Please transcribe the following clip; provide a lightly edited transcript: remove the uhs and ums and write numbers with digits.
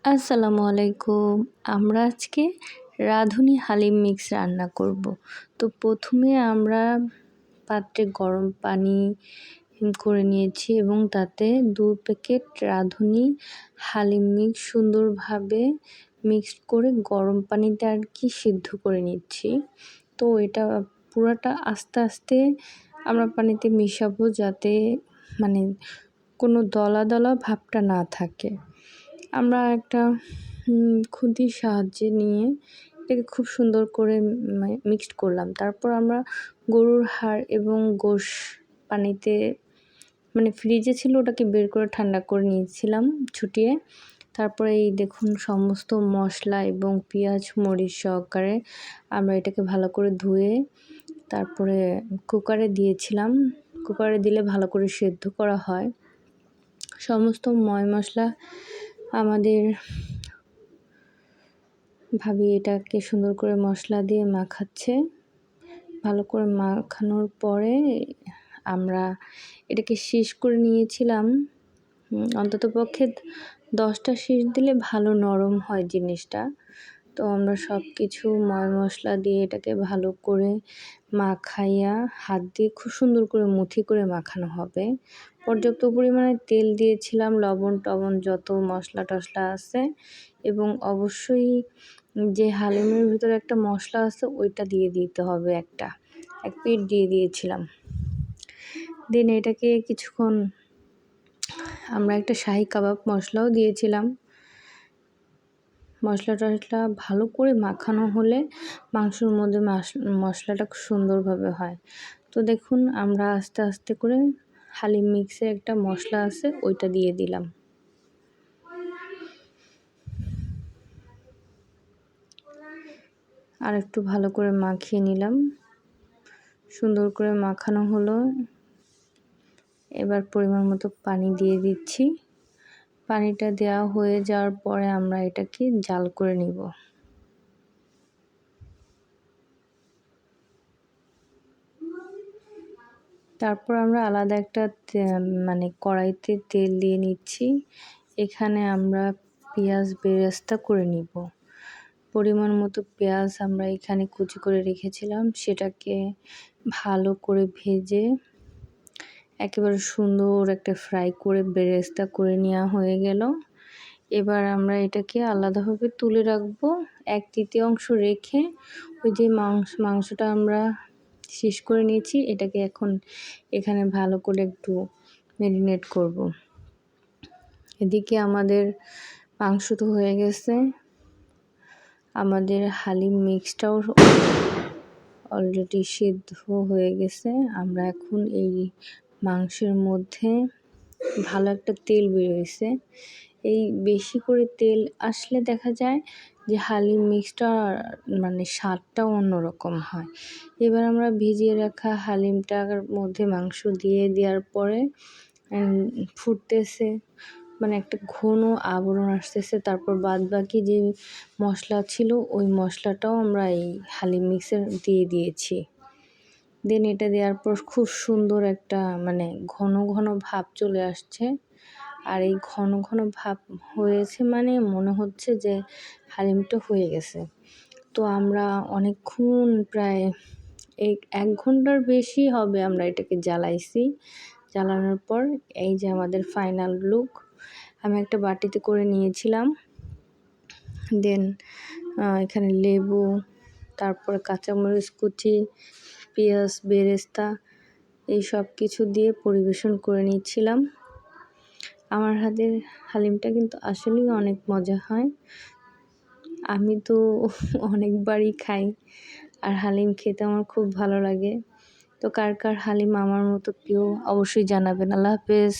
আসসালামু আলাইকুম। আমরা আজকে রাঁধুনি হালিম মিক্স রান্না করব। তো প্রথমে আমরা পাত্রে গরম পানি করে নিয়েছি এবং তাতে ২ প্যাকেট রাঁধুনি হালিম মিক্স সুন্দরভাবে মিক্সড করে গরম পানিতে সিদ্ধ করে নিচ্ছি। তো এটা পুরাটা আস্তে আস্তে আমরা পানিতে মিশাবো, যাতে মানে কোনো দলা দলা ভাবটা না থাকে। আমরা একটা খুন্তির সাহায্যে নিয়ে এটাকে খুব সুন্দর করে মিক্সড করলাম। তারপর আমরা গরুর হাড় এবং গোশ পানিতে ফ্রিজে ছিল, ওটাকে বের করে ঠান্ডা করে নিয়েছিলাম ছুটিয়ে। তারপরে এই দেখুন সমস্ত মশলা এবং পেঁয়াজ মরিচ সহকারে আমরা এটাকে ভালো করে ধুয়ে তারপরে কুকারে দিয়েছিলাম। কুকারে দিলে ভালো করে সেদ্ধ করা হয়। সমস্ত মশলা আমাদের ভাবি এটাকে সুন্দর করে মশলা দিয়ে মাখাচ্ছে। ভালো করে মাখানোর পরে আমরা এটাকে শীষ করে নিয়েছিলাম। অন্ততপক্ষে 10টা শীষ দিলে ভালো নরম হয় জিনিসটা। তো আমরা সব কিছু মশলা দিয়ে এটাকে ভালো করে মাখাইয়া হাত দিয়ে খুব সুন্দর করে মুঠি করে মাখানো হবে। পর্যাপ্ত পরিমাণে তেল দিয়েছিলাম, লবণ টবণ যত মশলা টশলা আছে, এবং অবশ্যই যে হালিমের ভিতরে একটা মশলা আছে ওইটা দিয়ে দিতে হবে, এক পিঠ দিয়ে দিয়েছিলাম। দেন এটাকে কিছুক্ষণ আমরা একটা শাহি কাবাব মশলাও দিয়েছিলাম। মশলা টশলা ভালো করে মাখানো হলে মাংসের মধ্যে মশলাটা খুব সুন্দরভাবে হয়। তো দেখুন আমরা আস্তে আস্তে করে হালিম মিক্সের একটা মশলা আছে ওইটা দিয়ে দিলাম। আর একটু ভালো করে মাখিয়ে নিলাম। সুন্দর করে মাখানো হলো। এবার পরিমাণ মতো পানি দিয়ে দিচ্ছি। পানিটা দেওয়া হয়ে যাওয়ার পরে আমরা এটাকে জাল করে নিব। তারপর আমরা আলাদা একটা কড়াইতে তেল দিয়ে নিচ্ছি। এখানে আমরা পেঁয়াজ বেরেস্তা করে নিব। পরিমাণ মতো পেঁয়াজ আমরা এখানে কুচি করে রেখেছিলাম, সেটাকে ভালো করে ভেজে একেবারে সুন্দর একটা ফ্রাই করে বেরেস্তা করে নেওয়া হয়ে গেল। এবার আমরা এটাকে আলাদাভাবে তুলে রাখবো। 1/3 রেখে ওই যে মাংসটা আমরা শীষ করে নিয়েছি, এটাকে এখন এখানে ভালো করে একটু ম্যারিনেট করব। এদিকে আমাদের মাংস তো হয়ে গেছে, আমাদের হালিম মিক্সটাও অলরেডি সিদ্ধ হয়ে গেছে। আমরা এখন এই মাংসের মধ্যে ভালো একটা তেল বেরোইছে। এই বেশি করে তেল আসলে দেখা যায় যে হালিম মিক্সটা স্বাদটাও অন্যরকম হয়। এবার আমরা ভিজিয়ে রাখা হালিমটার মধ্যে মাংস দিয়ে দেওয়ার পরে ফুটতেছে, একটা ঘন আবরণ আসতেছে। তারপর বাদবাকি যে মশলা ছিল ওই মশলাটাও আমরা এই হালিম মিক্সে দিয়ে দিয়েছি। দেন এটা দেওয়ার পর খুব সুন্দর একটা ঘন ঘন ভাব চলে আসছে। আর এই ঘন ঘন ভাব হয়েছে মনে হচ্ছে যে হালিমটা হয়ে গেছে। তো আমরা অনেকক্ষণ প্রায় 1 ঘন্টার বেশি হবে আমরা এটাকে জ্বালাইছি। জ্বালানোর পর এই যে আমাদের ফাইনাল লুক। আমি একটা বাটিতে করে নিয়েছিলাম। দেন এখানে লেবু, তারপরে কাঁচামরিচ কুচি, পেঁয়াজ বেরেস্তা এই সব কিছু দিয়ে পরিবেশন করে নিচ্ছিলাম। আমার হাতের হালিমটা কিন্তু আসলেই অনেক মজা হয়। আমি তো অনেকবারই খাই, আর হালিম খেতে আমার খুব ভালো লাগে। তো কার কার হালিম আমার মতো প্রিয় অবশ্যই জানাবেন। আল্লাহ হাফেজ।